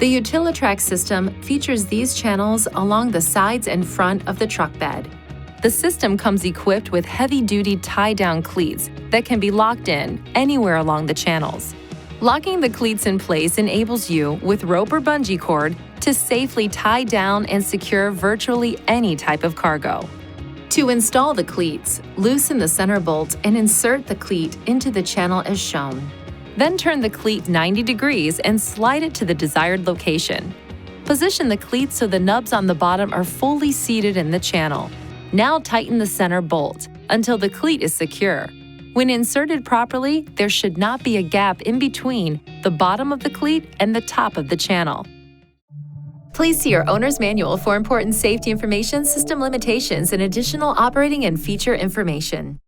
The Utili-track system features these channels along the sides and front of the truck bed. The system comes equipped with heavy-duty tie-down cleats that can be locked in anywhere along the channels. Locking the cleats in place enables you, with rope or bungee cord, to safely tie down and secure virtually any type of cargo. To install the cleats, loosen the center bolt and insert the cleat into the channel as shown. Then turn the cleat 90 degrees and slide it to the desired location. Position the cleats so the nubs on the bottom are fully seated in the channel. Now tighten the center bolt until the cleat is secure. When inserted properly, there should not be a gap in between the bottom of the cleat and the top of the channel. Please see your owner's manual for important safety information, system limitations, and additional operating and feature information.